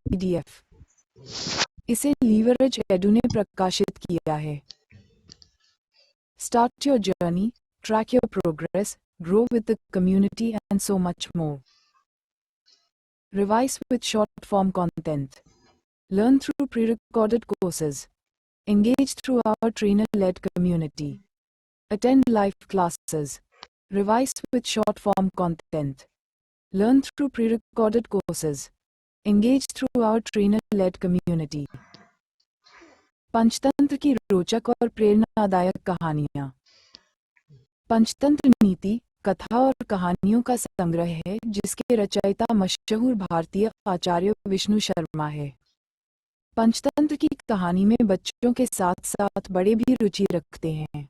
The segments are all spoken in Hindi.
PDF। इसे लीवरेज एडू ने प्रकाशित किया है। Start your journey, track your progress, grow with the community and so much more. Revise with short-form content. Learn through pre-recorded courses. Engage through our trainer-led community. Attend live classes. Revise with short-form content. Learn through pre-recorded courses. Engage through our trainer-led community. Panchatantra की रोचक और प्रेरणादायक कहानियाँ। पंचतंत्र नीति, कथा और कहानियों का संग्रह है जिसके रचयिता मशहूर भारतीय आचार्य विष्णु शर्मा है। पंचतंत्र की कहानी में बच्चों के साथ साथ बड़े भी रुचि रखते हैं।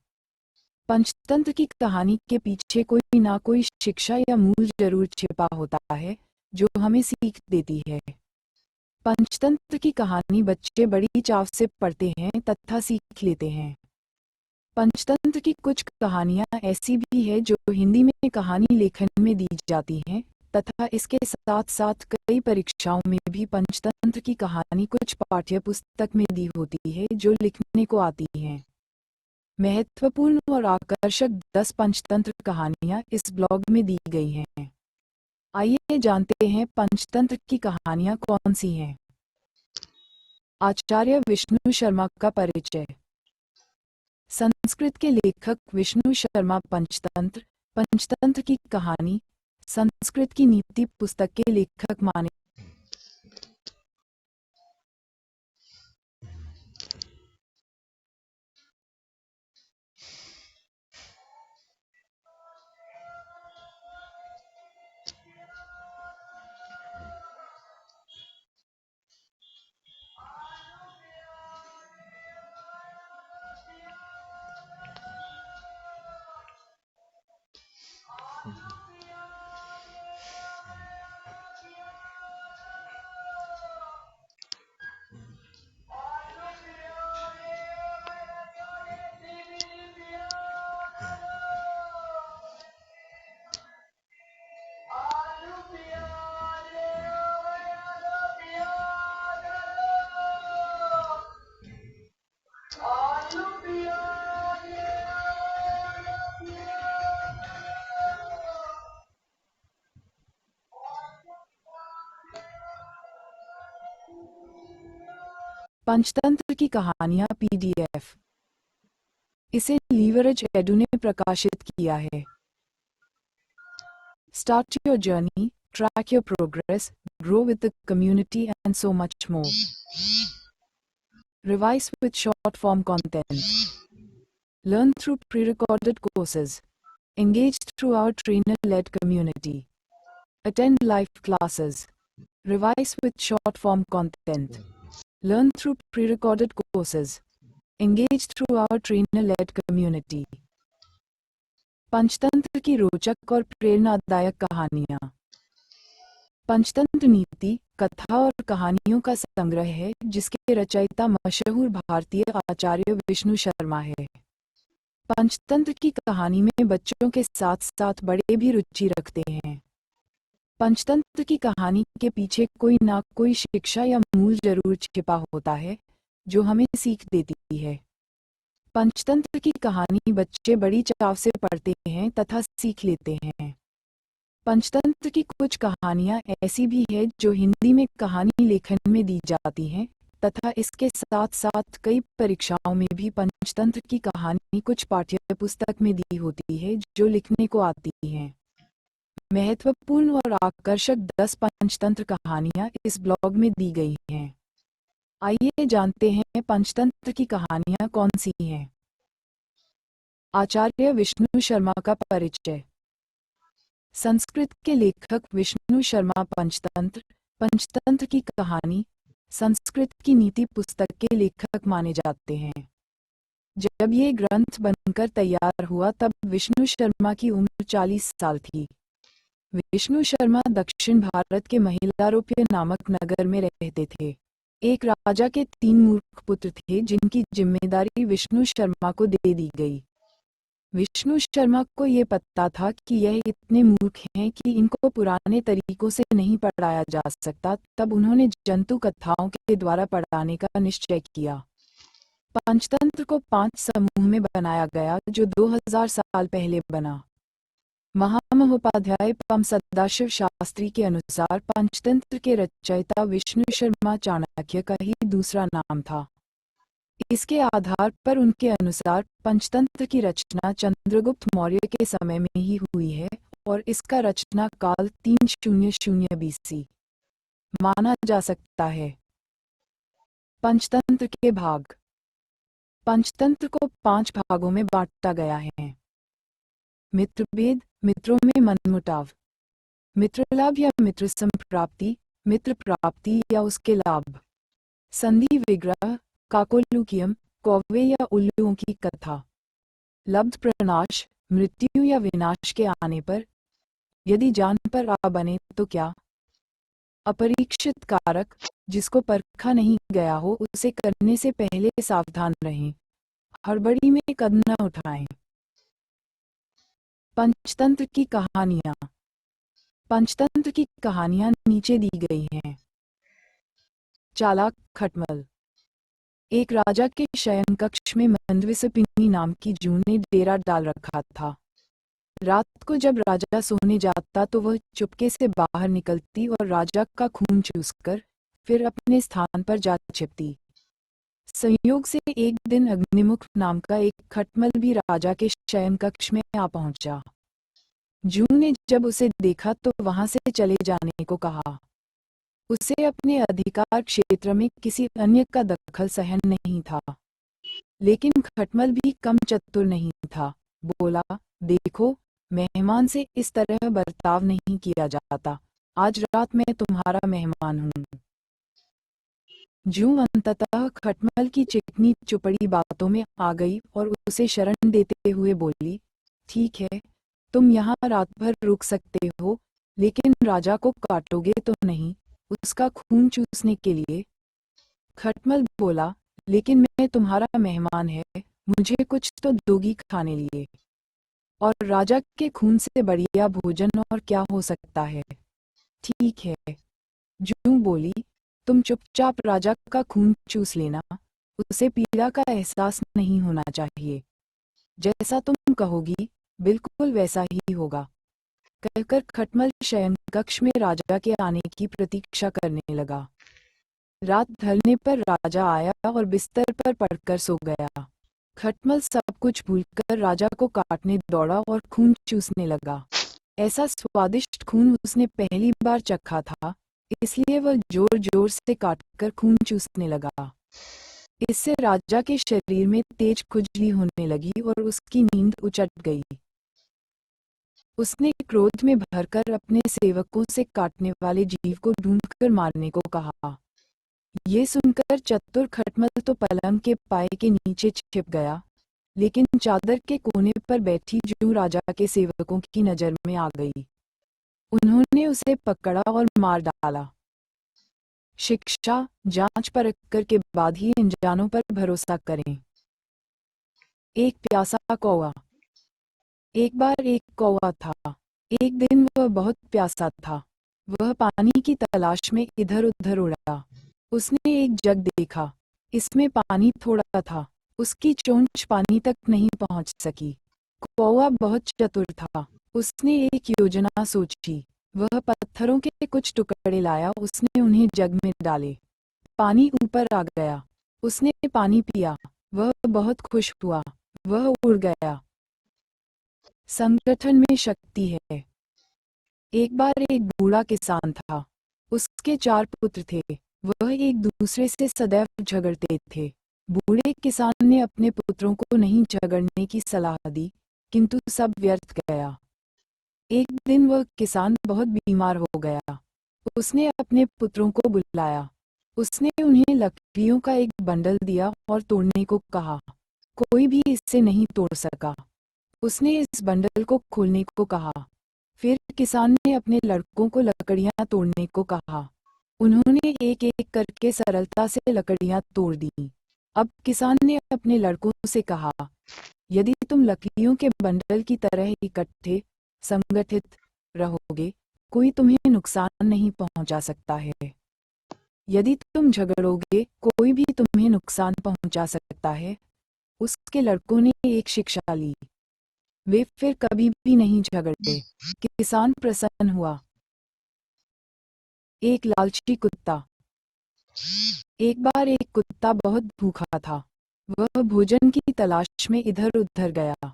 पंचतंत्र की कहानी के पीछे कोई ना कोई शिक्षा या मूल जरूर छिपा होता है जो हमें सीख देती है। पंचतंत्र की कहानी बच्चे बड़ी चाव से पढ़ते हैं तथा सीख लेते हैं। पंचतंत्र की कुछ कहानियां ऐसी भी है जो हिंदी में कहानी लेखन में दी जाती हैं तथा इसके साथ साथ कई परीक्षाओं में भी पंचतंत्र की कहानी कुछ पाठ्य पुस्तक में दी होती है जो लिखने को आती हैं। महत्वपूर्ण और आकर्षक 10 पंचतंत्र कहानियां इस ब्लॉग में दी गई हैं। आइए जानते हैं पंचतंत्र की कहानियां कौन सी हैं। आचार्य विष्णु शर्मा का परिचय। संस्कृत के लेखक विष्णु शर्मा पंचतंत्र की कहानी, संस्कृत की नीति पुस्तक के लेखक माने। पंचतंत्र की कहानियां PDF। इसे लीवरेज एडू ने प्रकाशित किया है। Start your journey, track your progress, grow with the community and so much more. Revise with short-form content. Learn through pre-recorded courses. Engage through our trainer-led community. Attend live classes. Revise with short-form content. Learn through pre-recorded courses. Engage through our trainer-led community. Panchatantra की रोचक और प्रेरणादायक कहानियाँ। पंचतंत्र नीति, कथा और कहानियों का संग्रह है जिसके रचयिता मशहूर भारतीय आचार्य विष्णु शर्मा है। पंचतंत्र की कहानी में बच्चों के साथ साथ बड़े भी रुचि रखते हैं। पंचतंत्र की कहानी के पीछे कोई ना कोई शिक्षा या मूल जरूर छिपा होता है जो हमें सीख देती है। पंचतंत्र की कहानी बच्चे बड़ी चाव से पढ़ते हैं तथा सीख लेते हैं। पंचतंत्र की कुछ कहानियां ऐसी भी है जो हिंदी में कहानी लेखन में दी जाती हैं तथा इसके साथ साथ कई परीक्षाओं में भी पंचतंत्र की कहानी कुछ पाठ्य पुस्तक में दी होती है जो लिखने को आती हैं। महत्वपूर्ण और आकर्षक 10 पंचतंत्र कहानियां इस ब्लॉग में दी गई हैं। आइए जानते हैं पंचतंत्र की कहानियां कौन सी हैं। आचार्य विष्णु शर्मा का परिचय। संस्कृत के लेखक विष्णु शर्मा पंचतंत्र की कहानी, संस्कृत की नीति पुस्तक के लेखक माने जाते हैं। जब ये ग्रंथ बनकर तैयार हुआ तब विष्णु शर्मा की उम्र 40 साल थी। विष्णु शर्मा दक्षिण भारत के महिलारोप्य नामक नगर में रहते थे। एक राजा के 3 मूर्ख पुत्र थे जिनकी जिम्मेदारी विष्णु शर्मा को दे दी गई। विष्णु शर्मा को ये पता था कि यह इतने मूर्ख हैं कि इनको पुराने तरीकों से नहीं पढ़ाया जा सकता, तब उन्होंने जंतु कथाओं के द्वारा पढ़ाने का निश्चय किया। पंचतंत्र को 5 समूह में बनाया गया, जो 2000 साल पहले बना। महामहोपाध्याय पं सदाशिव शास्त्री के अनुसार पंचतंत्र के रचयिता विष्णु शर्मा चाणक्य का ही दूसरा नाम था। इसके आधार पर उनके अनुसार पंचतंत्र की रचना चंद्रगुप्त मौर्य के समय में ही हुई है और इसका रचना काल 300 BC माना जा सकता है। पंचतंत्र के भाग। पंचतंत्र को 5 भागों में बांटा गया है। मित्रभेद, मित्रों में मनमुटाव, मित्रलाभ या मित्र संप्राप्ति, मित्र प्राप्ति या उसके लाभ, संधि विग्रह, काकोलुकियम, कौवे या उल्लुओं की कथा, लब्ध प्रनाश, मृत्यु या विनाश के आने पर, यदि जान पर आ बने तो क्या, अपरीक्षित कारक, जिसको परखा नहीं गया हो उसे करने से पहले सावधान रहें, हड़बड़ी में कदम न उठाएं। पंचतंत्र की कहानियां। पंचतंत्र की कहानियां नीचे दी गई हैं। चालाक खटमल। एक राजा के शयन कक्ष में मंदविसपिनी नाम की जून ने डेरा डाल रखा था। रात को जब राजा सोने जाता तो वह चुपके से बाहर निकलती और राजा का खून चूसकर फिर अपने स्थान पर जा छिपती। संयोग से एक दिन अग्निमुख नाम का एक खटमल भी राजा के शयन कक्ष में आ पहुंचा। जून ने जब उसे देखा तो वहां से चले जाने को कहा। उसे अपने अधिकार क्षेत्र में किसी अन्य का दखल सहन नहीं था। लेकिन खटमल भी कम चतुर नहीं था। बोला, देखो, मेहमान से इस तरह बर्ताव नहीं किया जाता। आज रात मैं तुम्हारा मेहमान हूँ। जूं अंततः खटमल की चिकनी चुपड़ी बातों में आ गई और उसे शरण देते हुए बोली, ठीक है, तुम यहाँ रात भर रुक सकते हो, लेकिन राजा को काटोगे तो नहीं, उसका खून चूसने के लिए। खटमल बोला, लेकिन मैं तुम्हारा मेहमान है, मुझे कुछ तो दोगी खाने लिए, और राजा के खून से बढ़िया भोजन और क्या हो सकता है। ठीक है, जूं बोली, तुम चुपचाप राजा का खून चूस लेना, उसे पीड़ा का एहसास नहीं होना चाहिए। जैसा तुम कहोगी बिल्कुल वैसा ही होगा। कहकर खटमल शयन कक्ष में राजा के आने की प्रतीक्षा करने लगा। रात ढलने पर राजा आया और बिस्तर पर पड़कर सो गया। खटमल सब कुछ भूलकर राजा को काटने दौड़ा और खून चूसने लगा। ऐसा स्वादिष्ट खून उसने पहली बार चखा था, इसलिए वह जोर जोर से काटकर खून चूसने लगा। इससे राजा के शरीर में तेज खुजली होने लगी और उसकी नींद उचट गई। उसने क्रोध में भरकर अपने सेवकों से काटने वाले जीव को ढूंढकर मारने को कहा। ये सुनकर चतुर खटमल तो पलंग के पाए के नीचे छिप गया, लेकिन चादर के कोने पर बैठी जूं राजा के सेवकों की नजर में आ गई। उन्होंने उसे पकड़ा और मार डाला। शिक्षा, जांच परख कर के बाद ही अनजानों पर भरोसा करें। एक प्यासा कौवा। एक बार एक कौवा था। एक दिन वह बहुत प्यासा था। वह पानी की तलाश में इधर उधर उड़ा। उसने एक जग देखा, इसमें पानी थोड़ा था, उसकी चोंच पानी तक नहीं पहुंच सकी। कौवा बहुत चतुर था। उसने एक योजना सोची। वह पत्थरों के कुछ टुकड़े लाया, उसने उन्हें जग में डाले। पानी ऊपर आ गया। उसने पानी पिया। वह बहुत खुश हुआ। वह उड़ गया। संगठन में शक्ति है। एक बार एक बूढ़ा किसान था। उसके 4 पुत्र थे। वह एक दूसरे से सदैव झगड़ते थे। बूढ़े किसान ने अपने पुत्रों को नहीं झगड़ने की सलाह दी, किंतु सब व्यर्थ गया। एक दिन वह किसान बहुत बीमार हो गया। उसने अपने पुत्रों को बुलाया। उसने उन्हें लकड़ियों का एक बंडल दिया और तोड़ने को कहा। कोई भी इसे नहीं तोड़ सका। उसने इस बंडल को खोलने को कहा। फिर किसान ने अपने लड़कों को लकड़ियां तोड़ने को कहा। उन्होंने एक एक करके सरलता से लकड़ियां तोड़ दी। अब किसान ने अपने लड़कों से कहा, यदि तुम लकड़ियों के बंडल की तरह इकट्ठे संगठित रहोगे, कोई तुम्हें नुकसान नहीं पहुंचा सकता है। यदि तुम झगड़ोगे, कोई भी तुम्हें नुकसान पहुंचा सकता है। उसके लड़कों ने एक शिक्षा ली। वे फिर कभी भी नहीं झगड़े। किसान प्रसन्न हुआ। एक लालची कुत्ता। एक बार एक कुत्ता बहुत भूखा था। वह भोजन की तलाश में इधर उधर गया।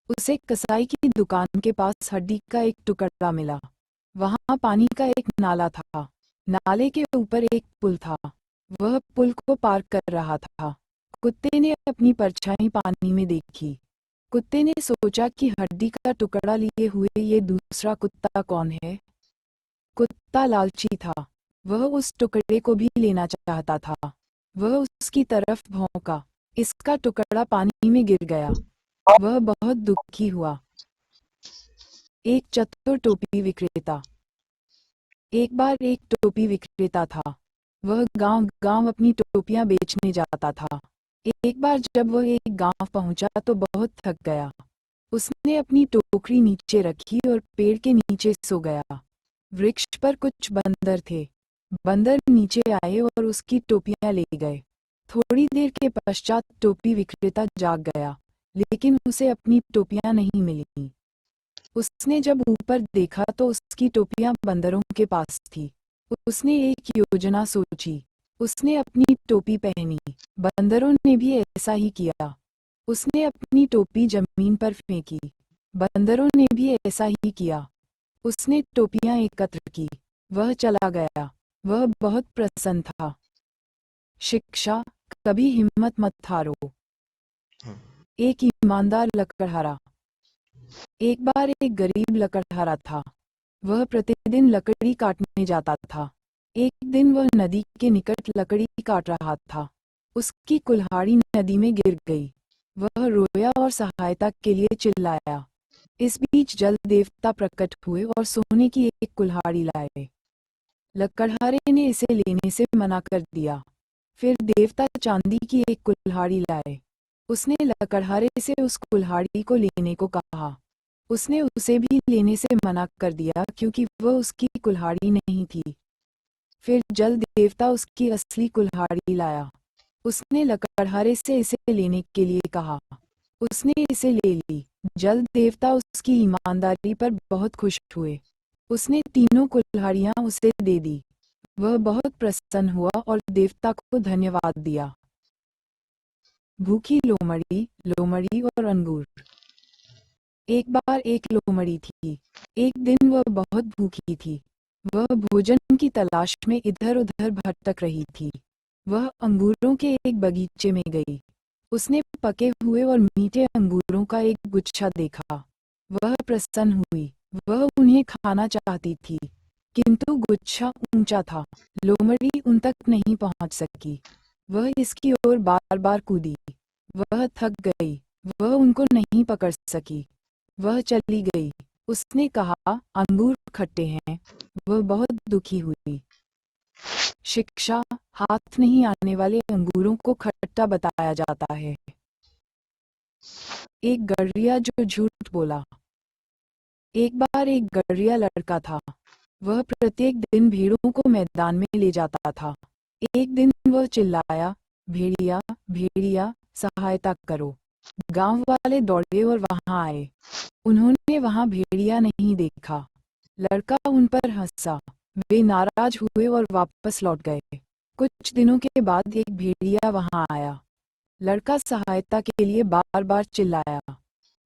उसे कसाई की दुकान के पास हड्डी का एक टुकड़ा मिला। वहां पानी का एक नाला था। नाले के ऊपर एक पुल था। वह पुल को पार कर रहा था। कुत्ते ने अपनी परछाई पानी में देखी। कुत्ते ने सोचा कि हड्डी का टुकड़ा लिए हुए ये दूसरा कुत्ता कौन है। कुत्ता लालची था। वह उस टुकड़े को भी लेना चाहता था। वह उसकी तरफ भौंका। इसका टुकड़ा पानी में गिर गया। वह बहुत दुखी हुआ। एक चतुर टोपी विक्रेता। एक बार एक टोपी विक्रेता था। वह गांव-गांव अपनी टोपियां बेचने जाता था। एक बार जब वह एक गांव पहुंचा तो बहुत थक गया। उसने अपनी टोकरी नीचे रखी और पेड़ के नीचे सो गया। वृक्ष पर कुछ बंदर थे। बंदर नीचे आए और उसकी टोपियां ले गए। थोड़ी देर के पश्चात टोपी विक्रेता जाग गया, लेकिन उसे अपनी टोपियां नहीं मिलीं। उसने जब ऊपर देखा तो उसकी टोपियां बंदरों के पास थी। उसने एक योजना सोची। उसने अपनी टोपी पहनी। बंदरों ने भी ऐसा ही किया। उसने अपनी टोपी जमीन पर फेंकी। बंदरों ने भी ऐसा ही किया। उसने टोपियां एकत्र की। वह चला गया। वह बहुत प्रसन्न था। शिक्षा, कभी हिम्मत मत हारो। एक ईमानदार लकड़हारा। एक बार एक गरीब लकड़हारा था। वह प्रतिदिन लकड़ी काटने जाता था। एक दिन वह नदी के निकट लकड़ी काट रहा था। उसकी कुल्हाड़ी नदी में गिर गई। वह रोया और सहायता के लिए चिल्लाया। इस बीच जल देवता प्रकट हुए और सोने की एक कुल्हाड़ी लाए। लकड़हारे ने इसे लेने से मना कर दिया। फिर देवता चांदी की एक कुल्हाड़ी लाए। उसने लकड़हारे से उस कुल्हाड़ी को लेने को कहा। उसने उसे भी लेने से मना कर दिया क्योंकि वह उसकी कुल्हाड़ी नहीं थी। फिर जल देवता उसकी असली कुल्हाड़ी लाया। उसने लकड़हारे से इसे लेने के लिए कहा। उसने इसे ले ली। जल देवता उसकी ईमानदारी पर बहुत खुश हुए। उसने तीनों कुल्हाड़ियां उसे दे दी। वह बहुत प्रसन्न हुआ और देवता को धन्यवाद दिया। भूखी लोमड़ी, लोमड़ी और अंगूर। एक बार एक लोमड़ी थी। एक दिन वह बहुत भूखी थी। वह भोजन की तलाश में इधर उधर भटक रही थी। वह अंगूरों के एक बगीचे में गई। उसने पके हुए और मीठे अंगूरों का एक गुच्छा देखा। वह प्रसन्न हुई। वह उन्हें खाना चाहती थी, किंतु गुच्छा ऊंचा था। लोमड़ी उन तक नहीं पहुंच सकी। वह इसकी ओर बार बार कूदी। वह थक गई। वह उनको नहीं पकड़ सकी। वह चली गई। उसने कहा, अंगूर खट्टे हैं। वह बहुत दुखी हुई। शिक्षा, हाथ नहीं आने वाले अंगूरों को खट्टा बताया जाता है। एक गडरिया जो झूठ बोला। एक बार एक गडरिया लड़का था। वह प्रत्येक दिन भेड़ों को मैदान में ले जाता था। एक दिन वह चिल्लाया, भेड़िया भेड़िया, सहायता करो। गांव वाले दौड़े और वहां आए। उन्होंने वहां भेड़िया नहीं देखा। लड़का उन पर हंसा। वे नाराज हुए और वापस लौट गए। कुछ दिनों के बाद एक भेड़िया वहां आया। लड़का सहायता के लिए बार बार चिल्लाया।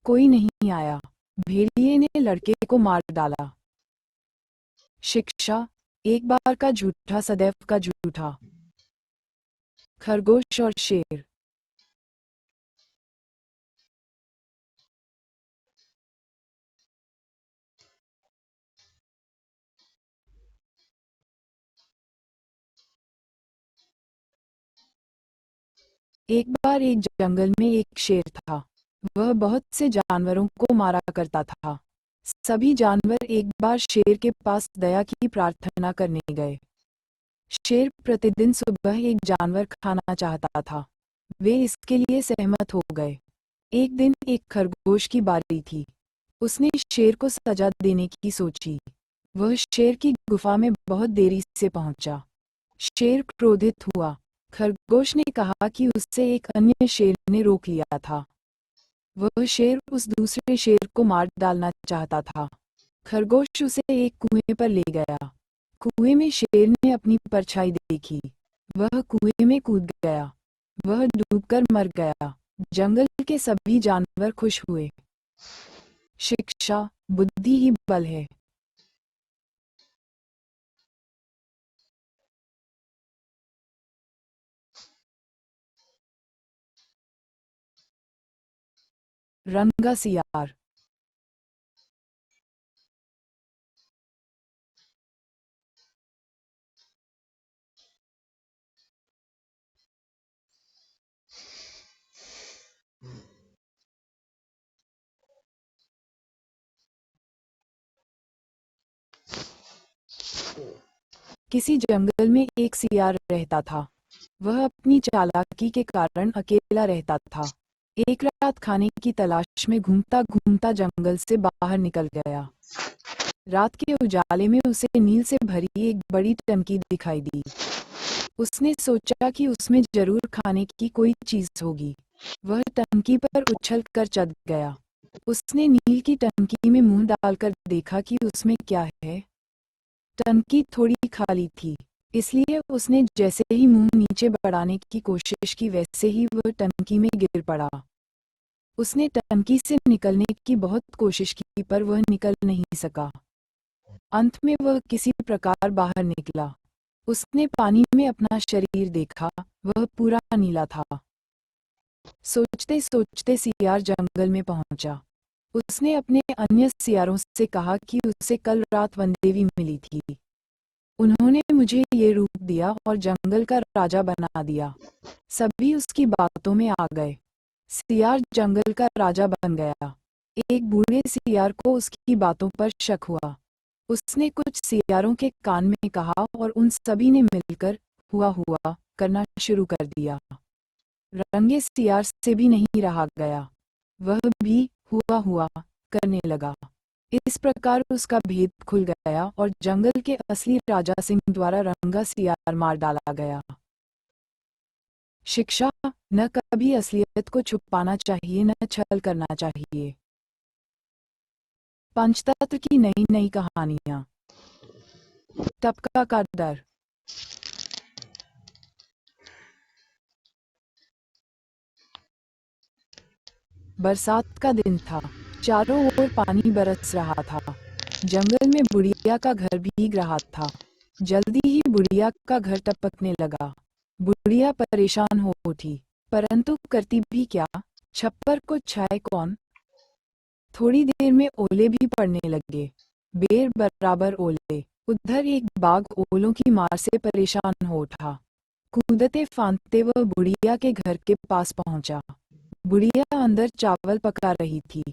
कोई नहीं आया। भेड़िए ने लड़के को मार डाला। शिक्षा, एक बार का झूठा सदैव का झूठा। खरगोश और शेर। एक बार एक जंगल में एक शेर था। वह बहुत से जानवरों को मारा करता था। सभी जानवर एक बार शेर के पास दया की प्रार्थना करने गए। शेर प्रतिदिन सुबह एक जानवर खाना चाहता था। वे इसके लिए सहमत हो गए। एक दिन एक खरगोश की बारी थी। उसने शेर को सजा देने की सोची। वह शेर की गुफा में बहुत देरी से पहुंचा। शेर क्रोधित हुआ। खरगोश ने कहा कि उससे एक अन्य शेर ने रोक लिया था। वह शेर उस दूसरे शेर को मार डालना चाहता था। खरगोश उसे एक कुएं पर ले गया। कुएं में शेर ने अपनी परछाई देखी। वह कुएं में कूद गया। वह डूबकर मर गया। जंगल के सभी जानवर खुश हुए। शिक्षा, बुद्धि ही बल है। रंगा सियार। किसी जंगल में एक सियार रहता था। वह अपनी चालाकी के कारण अकेला रहता था। एक रात खाने की तलाश में घूमता घूमता जंगल से बाहर निकल गया। रात के उजाले में उसे नील से भरी एक बड़ी टंकी दिखाई दी। उसने सोचा कि उसमें जरूर खाने की कोई चीज होगी। वह टंकी पर उछल कर चढ़ गया। उसने नील की टंकी में मुंह डालकर देखा कि उसमें क्या है। टंकी थोड़ी खाली थी, इसलिए उसने जैसे ही मुंह नीचे बढ़ाने की कोशिश की वैसे ही वह टंकी में गिर पड़ा। उसने टंकी से निकलने की बहुत कोशिश की पर वह निकल नहीं सका। अंत में वह किसी प्रकार बाहर निकला। उसने पानी में अपना शरीर देखा। वह पूरा नीला था। सोचते सोचते सियार जंगल में पहुंचा। उसने अपने अन्य सियारों से कहा कि उसे कल रात वनदेवी मिली थी। उन्होंने मुझे ये रूप दिया और जंगल का राजा बना दिया। सभी उसकी बातों में आ गए। सियार जंगल का राजा बन गया। एक बूढ़े सियार को उसकी बातों पर शक हुआ। उसने कुछ सियारों के कान में कहा और उन सभी ने मिलकर हुआ हुआ करना शुरू कर दिया। रंगे सियार से भी नहीं रहा गया। वह भी हुआ हुआ करने लगा। इस प्रकार उसका भेद खुल गया और जंगल के असली राजा सिंह द्वारा रंगा सियार मार डाला गया। शिक्षा, न कभी असलियत को छुपाना चाहिए न छल करना चाहिए। पंचतंत्र की नई नई कहानियां। टपका का डर। बरसात का दिन था। चारों ओर पानी बरस रहा था। जंगल में बुढ़िया का घर भीग रहा था। जल्दी ही बुढ़िया का घर टपकने लगा। बुढ़िया परेशान हो उठी, परंतु करती भी क्या। छप्पर को छाए कौन। थोड़ी देर में ओले भी पड़ने लगे। बेर बराबर ओले। उधर एक बाघ ओलों की मार से परेशान हो उठा। कूदते फांदते वह बुढ़िया के घर के पास पहुंचा। बुढ़िया अंदर चावल पका रही थी।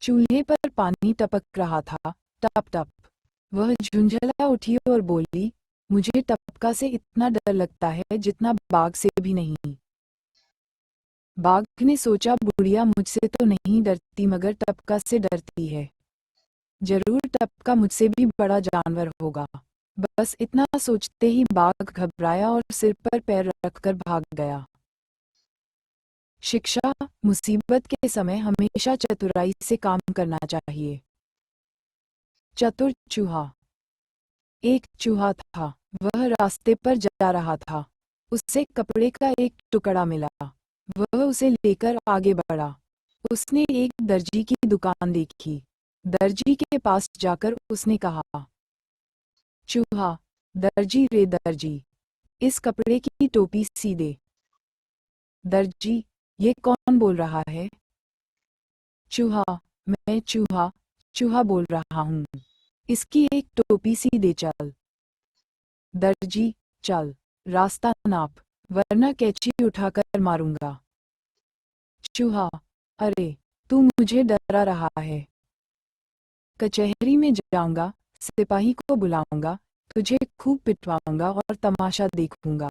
चूल्हे पर पानी टपक रहा था, टप टप। वह झुंझला उठी और बोली, मुझे टपका से इतना डर लगता है जितना बाघ से भी नहीं। बाघ ने सोचा बुढ़िया मुझसे तो नहीं डरती मगर टपका से डरती है। जरूर टपका मुझसे भी बड़ा जानवर होगा। बस इतना सोचते ही बाघ घबराया और सिर पर पैर रखकर भाग गया। शिक्षा, मुसीबत के समय हमेशा चतुराई से काम करना चाहिए। चतुर चूहा। एक चूहा था। वह रास्ते पर जा रहा था। उसे कपड़े का एक टुकड़ा मिला। वह उसे लेकर आगे बढ़ा। उसने एक दर्जी की दुकान देखी। दर्जी के पास जाकर उसने कहा, चूहा, दर्जी रे दर्जी, इस कपड़े की टोपी सी दे। दर्जी, ये कौन बोल रहा है। चूहा, मैं चूहा, चूहा बोल रहा हूँ। इसकी एक टोपी सी दे चल। दर्जी, चल, रास्ता नाप, वरना कैंची उठाकर मारूंगा। चूहा, अरे, तू मुझे डरा रहा है। कचहरी में जाऊंगा, सिपाही को बुलाऊंगा, तुझे खूब पिटवाऊंगा और तमाशा देखूंगा।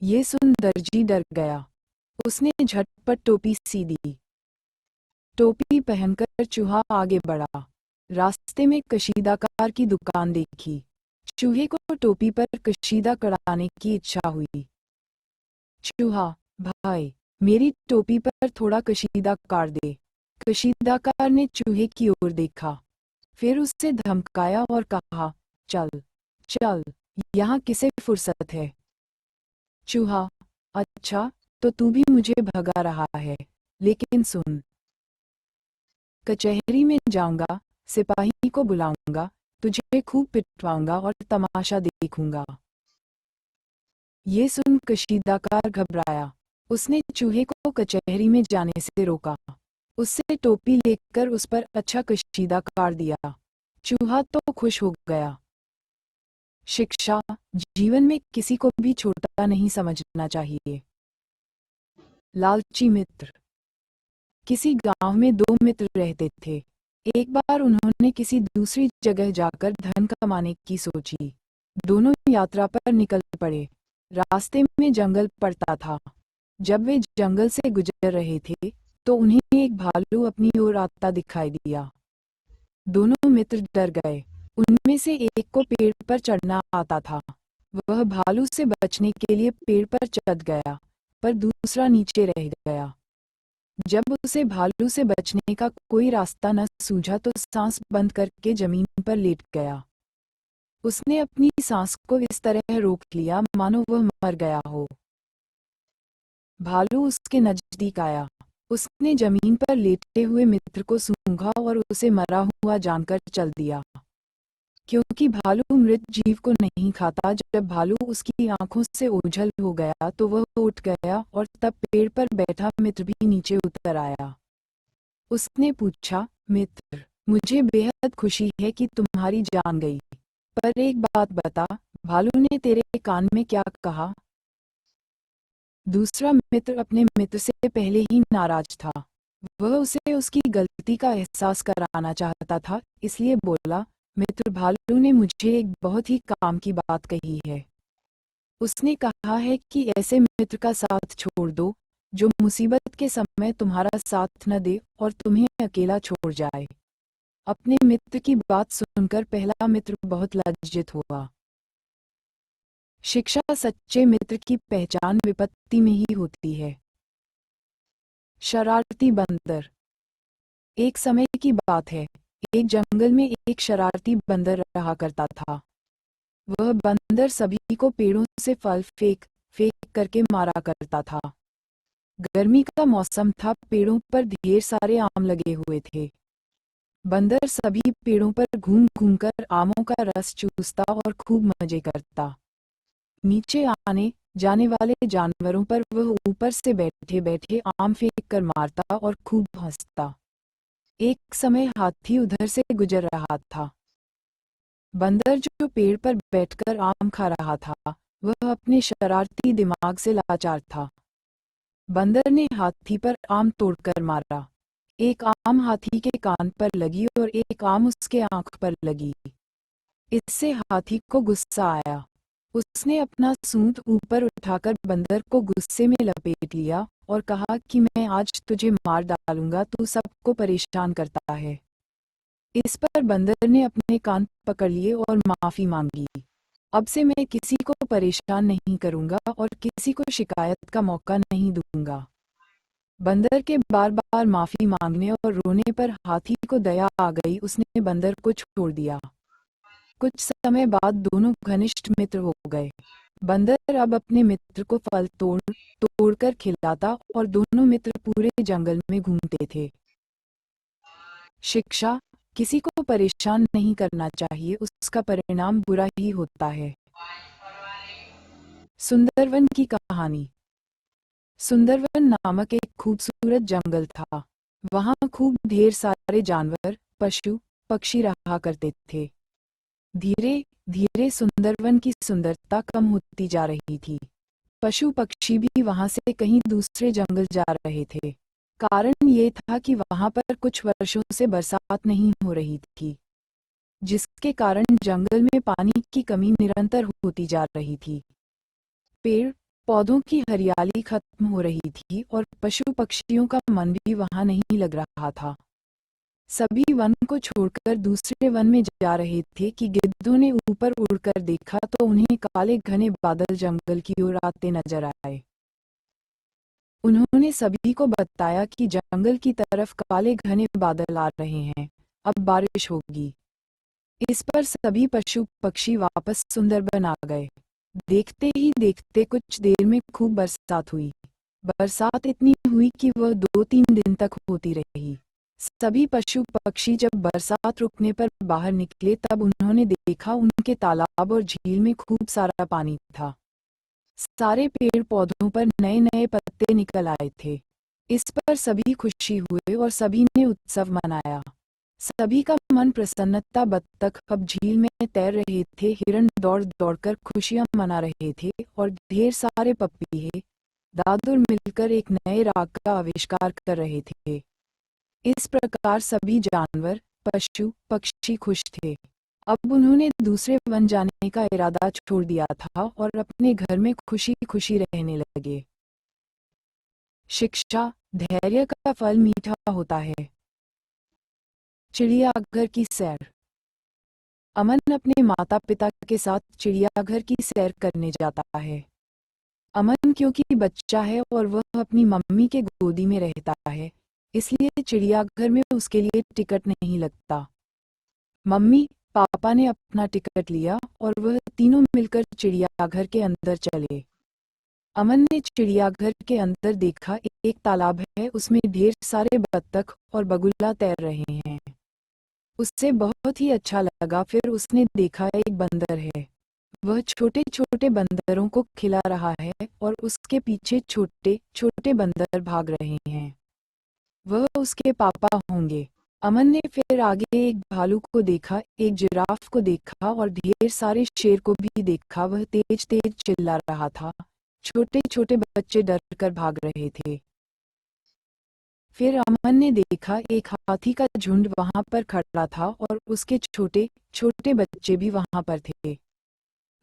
ये सुन दर्जी डर गया। उसने झटपट टोपी सी दी। टोपी पहनकर चूहा आगे बढ़ा। रास्ते में कशीदाकार की दुकान देखी। चूहे को टोपी पर कशीदा कराने की इच्छा हुई। चूहा, भाई, मेरी टोपी पर थोड़ा कशीदा कर दे। कशीदाकार ने चूहे की ओर देखा, फिर उसे धमकाया और कहा, चल चल, यहाँ किसे फुर्सत है। चूहा, अच्छा, तो तू भी मुझे भगा रहा है, लेकिन सुन, कचहरी में जाऊंगा, सिपाही को बुलाऊंगा, तुझे खूब पिटवाऊंगा और तमाशा देखूंगा। ये सुन कशीदाकार घबराया। उसने चूहे को कचहरी में जाने से रोका। उससे टोपी लेकर उस पर अच्छा कशीदा कर दिया। चूहा तो खुश हो गया। शिक्षा, जीवन में किसी को भी छोटा नहीं समझना चाहिए। लालची मित्र। किसी गांव में दो मित्र रहते थे। एक बार उन्होंने किसी दूसरी जगह जाकर धन कमाने की सोची। दोनों यात्रा पर निकल पड़े। रास्ते में जंगल पड़ता था। जब वे जंगल से गुजर रहे थे, तो उन्हें एक भालू अपनी ओर आता दिखाई दिया। दोनों मित्र डर गए। उनमें से एक को पेड़ पर चढ़ना आता था। वह भालू से बचने के लिए पेड़ पर चढ़ गया, पर दूसरा नीचे रह गया। जब उसे भालू से बचने का कोई रास्ता न सूझा तो सांस बंद करके जमीन पर लेट गया। उसने अपनी सांस को इस तरह रोक लिया मानो वह मर गया हो। भालू उसके नजदीक आया। उसने जमीन पर लेटे हुए मित्र को सूंघा और उसे मरा हुआ जानकर चल दिया। क्योंकि भालू मृत जीव को नहीं खाता, जब भालू उसकी आंखों से ओझल हो गया तो वह उठ गया और तब पेड़ पर बैठा मित्र भी नीचे उतर आया। उसने पूछा, मित्र, मुझे बेहद खुशी है कि तुम्हारी जान गई, पर एक बात बता, भालू ने तेरे कान में क्या कहा? दूसरा मित्र अपने मित्र से पहले ही नाराज था। वह उसे उसकी गलती का एहसास कराना चाहता था, इसलिए बोला, मित्र, भालू ने मुझे एक बहुत ही काम की बात कही है। उसने कहा है कि ऐसे मित्र का साथ छोड़ दो जो मुसीबत के समय तुम्हारा साथ न दे और तुम्हें अकेला छोड़ जाए। अपने मित्र की बात सुनकर पहला मित्र बहुत लज्जित हुआ। शिक्षा, सच्चे मित्र की पहचान विपत्ति में ही होती है। शरारती बंदर। एक समय की बात है, एक जंगल में एक शरारती बंदर रहा करता था। वह बंदर सभी को पेड़ों से फल फेंक फेंक करके मारा करता था। गर्मी का मौसम था, पेड़ों पर ढेर सारे आम लगे हुए थे। बंदर सभी पेड़ों पर घूम घूमकर आमों का रस चूसता और खूब मजे करता। नीचे आने जाने वाले जानवरों पर वह ऊपर से बैठे बैठे आम फेंक कर मारता और खूब हंसता। एक समय हाथी उधर से गुजर रहा था। बंदर जो पेड़ पर बैठकर आम खा रहा था, वह अपने शरारती दिमाग से लाचार था। बंदर ने हाथी पर आम तोड़कर मारा। एक आम हाथी के कान पर लगी और एक आम उसके आंख पर लगी। इससे हाथी को गुस्सा आया। उसने अपना सूंड ऊपर उठाकर बंदर को गुस्से में लपेट लिया और कहा कि मैं आज तुझे मार डालूंगा, तू सबको परेशान करता है। इस पर बंदर ने अपने कान पकड़ लिए और माफी मांगी। अब से मैं किसी को परेशान नहीं करूंगा और किसी को शिकायत का मौका नहीं दूंगा। बंदर के बार बार माफी मांगने और रोने पर हाथी को दया आ गई। उसने बंदर को छोड़ दिया। कुछ समय बाद दोनों घनिष्ठ मित्र हो गए। बंदर अब अपने मित्र को फल तोड़ तोड़कर खिलाता और दोनों मित्र पूरे जंगल में घूमते थे। शिक्षा, किसी को परेशान नहीं करना चाहिए, उसका परिणाम बुरा ही होता है। सुंदरवन की कहानी। सुंदरवन नामक एक खूबसूरत जंगल था। वहां खूब ढेर सारे जानवर, पशु, पक्षी रहा करते थे। धीरे धीरे सुंदरवन की सुंदरता कम होती जा रही थी। पशु पक्षी भी वहां से कहीं दूसरे जंगल जा रहे थे। कारण ये था कि वहां पर कुछ वर्षों से बरसात नहीं हो रही थी, जिसके कारण जंगल में पानी की कमी निरंतर होती जा रही थी। पेड़ पौधों की हरियाली खत्म हो रही थी और पशु पक्षियों का मन भी वहां नहीं लग रहा था। सभी वन को छोड़कर दूसरे वन में जा रहे थे कि गिद्धों ने ऊपर उड़कर देखा तो उन्हें काले घने बादल जंगल की ओर आते नजर आए। उन्होंने सभी को बताया कि जंगल की तरफ काले घने बादल आ रहे हैं, अब बारिश होगी। इस पर सभी पशु पक्षी वापस सुंदरबन आ गए। देखते ही देखते कुछ देर में खूब बरसात हुई। बरसात इतनी हुई कि वह 2-3 दिन तक होती रही। सभी पशु पक्षी जब बरसात रुकने पर बाहर निकले तब उन्होंने देखा उनके तालाब और झील में खूब सारा पानी था। सारे पेड़ पौधों पर नए नए पत्ते निकल आए थे। इस पर सभी खुशी हुए और सभी ने उत्सव मनाया। सभी का मन प्रसन्नता। बत्तख अब झील में तैर रहे थे, हिरण दौड़ दौड़कर खुशियां मना रहे थे और ढेर सारे पपीहे दादुर मिलकर एक नए राग का आविष्कार कर रहे थे। इस प्रकार सभी जानवर पशु पक्षी खुश थे। अब उन्होंने दूसरे वन जाने का इरादा छोड़ दिया था और अपने घर में खुशी खुशी रहने लगे। शिक्षा, धैर्य का फल मीठा होता है। चिड़ियाघर की सैर। अमन अपने माता पिता के साथ चिड़ियाघर की सैर करने जाता है। अमन क्योंकि बच्चा है और वह अपनी मम्मी के गोदी में रहता है, इसलिए चिड़ियाघर में उसके लिए टिकट नहीं लगता। मम्मी पापा ने अपना टिकट लिया और वह तीनों मिलकर चिड़ियाघर के अंदर चले। अमन ने चिड़ियाघर के अंदर देखा, एक तालाब है, उसमें ढेर सारे बत्तख और बगुला तैर रहे हैं। उससे बहुत ही अच्छा लगा। फिर उसने देखा एक बंदर है, वह छोटे छोटे बंदरों को खिला रहा है और उसके पीछे छोटे छोटे बंदर भाग रहे हैं। वह उसके पापा होंगे। अमन ने फिर आगे एक भालू को देखा, एक जिराफ को देखा और ढेर सारे शेर को भी देखा। वह तेज तेज चिल्ला रहा था, छोटे छोटे बच्चे डर कर भाग रहे थे। फिर अमन ने देखा एक हाथी का झुंड वहां पर खड़ा था और उसके छोटे छोटे बच्चे भी वहां पर थे।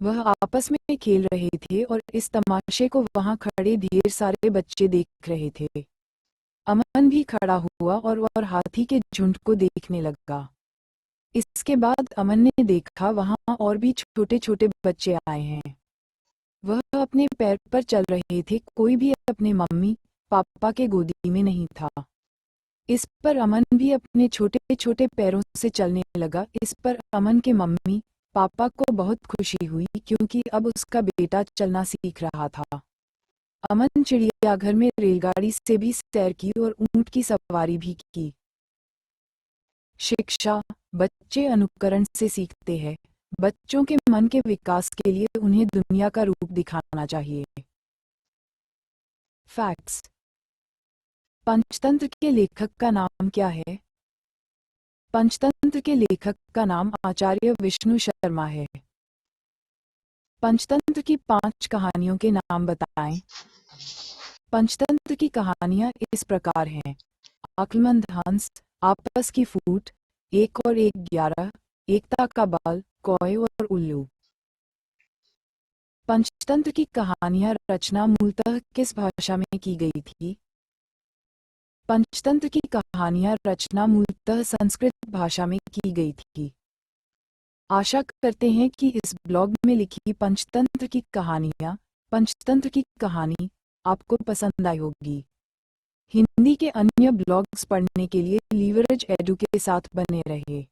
वह आपस में खेल रहे थे और इस तमाशे को वहां खड़े ढेर सारे बच्चे देख रहे थे। अमन भी खड़ा हुआ और हाथी के झुंड को देखने लगा। इसके बाद अमन ने देखा वहां और भी छोटे छोटे बच्चे आए हैं। वह अपने पैर पर चल रहे थे, कोई भी अपने मम्मी पापा के गोदी में नहीं था। इस पर अमन भी अपने छोटे छोटे पैरों से चलने लगा। इस पर अमन के मम्मी पापा को बहुत खुशी हुई क्योंकि अब उसका बेटा चलना सीख रहा था। अमन चिड़ियाघर में रेलगाड़ी से भी सैर की और ऊंट की सवारी भी की। शिक्षा, बच्चे अनुकरण से सीखते हैं। बच्चों के मन के विकास के लिए उन्हें दुनिया का रूप दिखाना चाहिए। फैक्ट्स। पंचतंत्र के लेखक का नाम क्या है? पंचतंत्र के लेखक का नाम आचार्य विष्णु शर्मा है। पंचतंत्र की 5 कहानियों के नाम बताएं। पंचतंत्र की कहानियां इस प्रकार हैं: अक्लमंद हंस, आपस की फूट, 1 और 1 11, एकता का बल, कौए और उल्लू। पंचतंत्र की कहानियां रचना मूलतः किस भाषा में की गई थी? पंचतंत्र की कहानियां रचना मूलतः संस्कृत भाषा में की गई थी। आशा करते हैं कि इस ब्लॉग में लिखी पंचतंत्र की कहानियां, पंचतंत्र की कहानी आपको पसंद आई होगी। हिंदी के अन्य ब्लॉग्स पढ़ने के लिए लीवरेज एडू के साथ बने रहिए।